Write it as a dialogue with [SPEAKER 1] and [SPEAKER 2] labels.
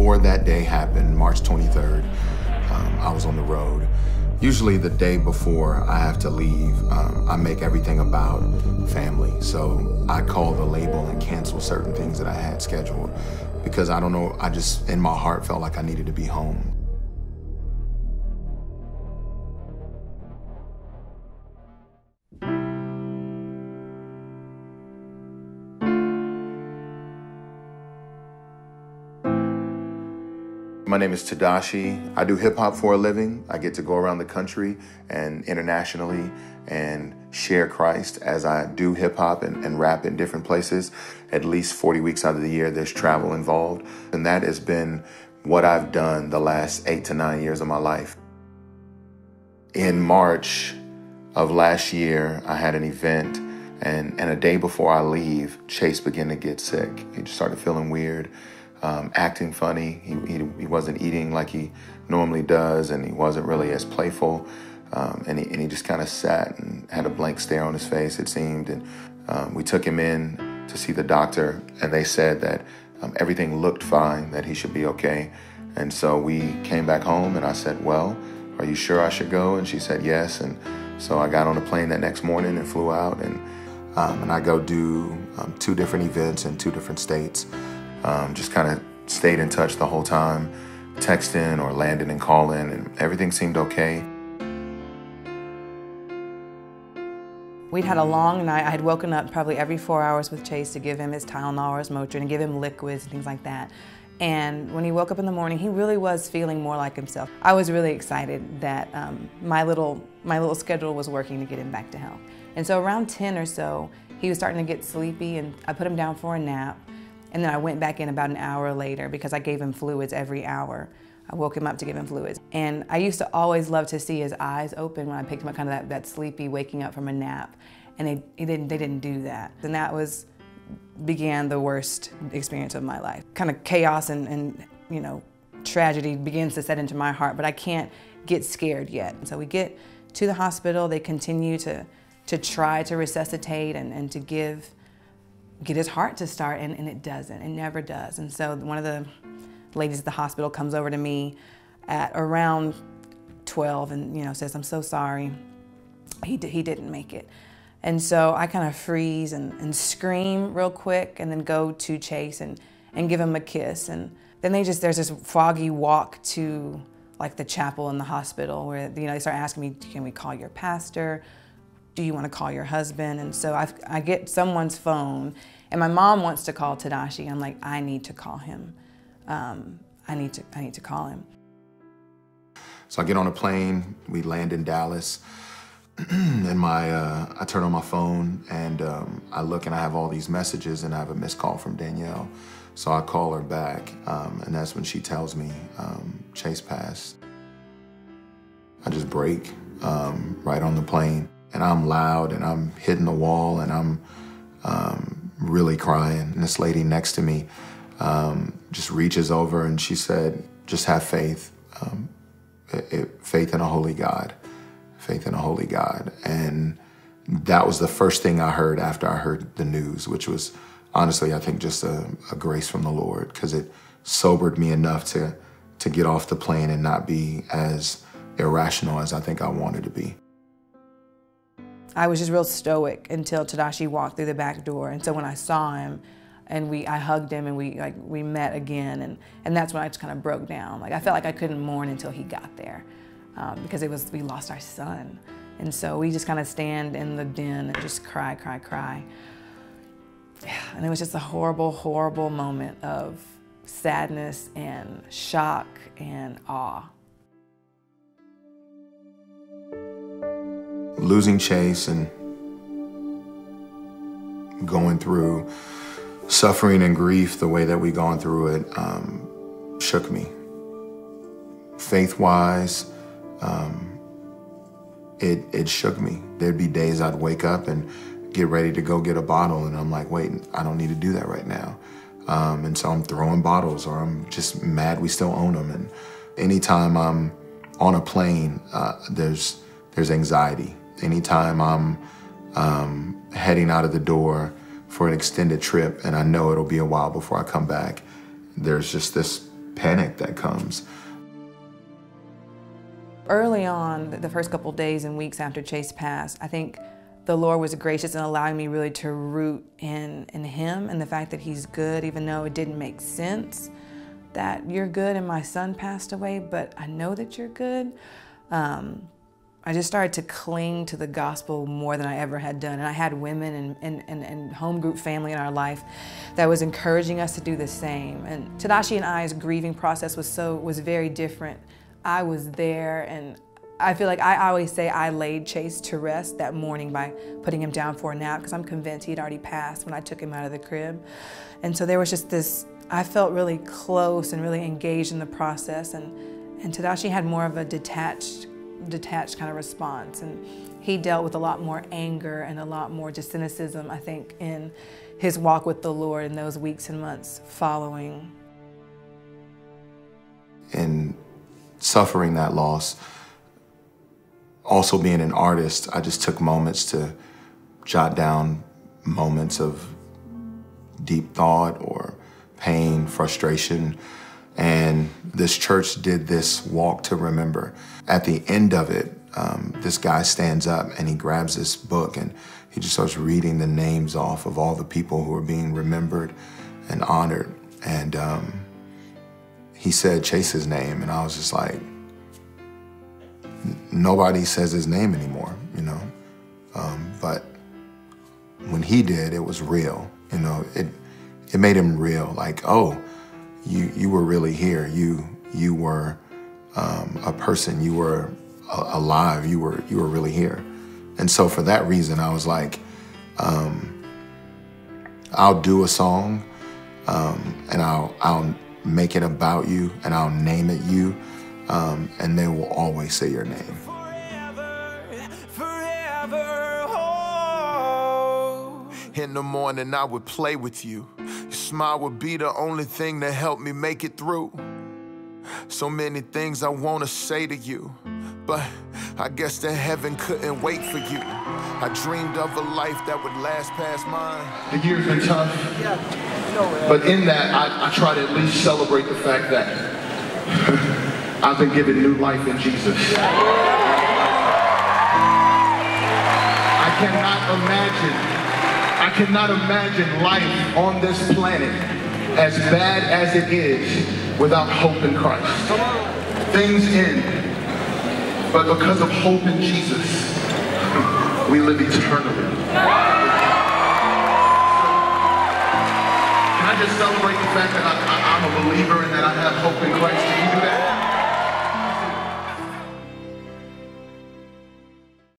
[SPEAKER 1] Before that day happened, March 23rd, I was on the road. Usually the day before I have to leave, I make everything about family. So I call the label and cancel certain things that I had scheduled because I don't know, I just, in my heart, felt like I needed to be home. My name is Tedashii. I do hip hop for a living. I get to go around the country and internationally and share Christ as I do hip hop and rap in different places. At least 40 weeks out of the year, there's travel involved. And that has been what I've done the last 8 to 9 years of my life. In March of last year, I had an event, and a day before I leave, Chase began to get sick. He just started feeling weird. Acting funny. He wasn't eating like he normally does, and he wasn't really as playful. And he just kind of sat and had a blank stare on his face, it seemed. And we took him in to see the doctor, and they said that everything looked fine, that he should be okay. And so we came back home, and I said, well, are you sure I should go? And she said yes. And so I got on a plane that next morning and flew out, and I go do 2 different events in 2 different states. Just kind of stayed in touch the whole time, texting or landing and calling, and everything seemed okay.
[SPEAKER 2] We'd had a long night. I had woken up probably every 4 hours with Chase to give him his Tylenol or his Motrin and give him liquids and things like that. And when he woke up in the morning, he really was feeling more like himself. I was really excited that my little schedule was working to get him back to health. And so around 10 or so, he was starting to get sleepy, and I put him down for a nap. And then I went back in about an hour later because I gave him fluids every hour. I woke him up to give him fluids. And I used to always love to see his eyes open when I picked him up, kind of that sleepy waking up from a nap. And they didn't do that. And that began the worst experience of my life. Kind of chaos and you know, tragedy begins to set into my heart, but I can't get scared yet. And so we get to the hospital, they continue to try to resuscitate and to get his heart to start, and it doesn't, it never does. And so one of the ladies at the hospital comes over to me at around 12 and says, I'm so sorry, he didn't make it. And so I kind of freeze and scream real quick and then go to Chase and give him a kiss. And then there's this foggy walk to like the chapel in the hospital where they start asking me, can we call your pastor? Do you want to call your husband? And so I get someone's phone, and my mom wants to call Tedashii. I'm like, I need to call him. I need to call him.
[SPEAKER 1] So I get on a plane, we land in Dallas, and I turn on my phone, and I look, and I have all these messages, and I have a missed call from Danielle. So I call her back, and that's when she tells me Chase passed. I just break right on the plane. And I'm loud, and I'm hitting the wall, and I'm really crying. And this lady next to me just reaches over, and she said, just have faith. Faith in a holy God. Faith in a holy God. And that was the first thing I heard after I heard the news, which was honestly, I think, just a grace from the Lord, because it sobered me enough to get off the plane and not be as irrational as I think I wanted to be.
[SPEAKER 2] I was just real stoic until Tedashii walked through the back door. And so when I saw him, and I hugged him, and we met again, and that's when I just kind of broke down. Like I felt like I couldn't mourn until he got there, because we lost our son. And so we just kind of stand in the den and just cry, cry, cry. And it was just a horrible, horrible moment of sadness and shock and awe.
[SPEAKER 1] Losing Chase and going through suffering and grief the way that we gone through it shook me. Faith-wise, it shook me. There'd be days I'd wake up and get ready to go get a bottle, and I'm like, wait, I don't need to do that right now. And so I'm throwing bottles, or I'm just mad we still own them. And anytime I'm on a plane, there's anxiety. Anytime I'm heading out of the door for an extended trip and I know it'll be a while before I come back, there's just this panic that comes.
[SPEAKER 2] Early on, the first couple days and weeks after Chase passed, I think the Lord was gracious in allowing me really to root in him and the fact that he's good, even though it didn't make sense that you're good and my son passed away, but I know that you're good. I just started to cling to the gospel more than I ever had done. And I had women and home group family in our life that was encouraging us to do the same. And Tadashi and I's grieving process was very different. I was there, and I feel like I always say I laid Chase to rest that morning by putting him down for a nap, because I'm convinced he'd already passed when I took him out of the crib. And so there was just this, I felt really close and really engaged in the process, and Tadashi had more of a detached kind of response, and he dealt with a lot more anger and a lot more just cynicism, I think, in his walk with the Lord in those weeks and months following.
[SPEAKER 1] In suffering that loss, also being an artist, I just took moments to jot down moments of deep thought or pain, frustration. And this church did this walk to remember. At the end of it, this guy stands up and he grabs this book and he just starts reading the names off of all the people who are being remembered and honored. And he said Chase's name, and I was just like, nobody says his name anymore, you know? But when he did, it was real, you know? It made him real, like, oh, you were really here. You were a person. You were alive. You were really here. And so for that reason, I was like, I'll do a song, and I'll make it about you, and I'll name it you, and they will always say your name.
[SPEAKER 3] Forever, oh. In the morning, I would play with you. Your smile would be the only thing that helped me make it through. So many things I want to say to you, but I guess that heaven couldn't wait for you. I dreamed of a life that would last past mine.
[SPEAKER 4] The year's been tough, but in that, I try to at least celebrate the fact that I've been given new life in Jesus. I cannot imagine life on this planet as bad as it is without hope in Christ. Things end, but because of hope in Jesus, we live eternally. Can I just celebrate the fact that I'm a believer and that I have hope in Christ? Can you do that?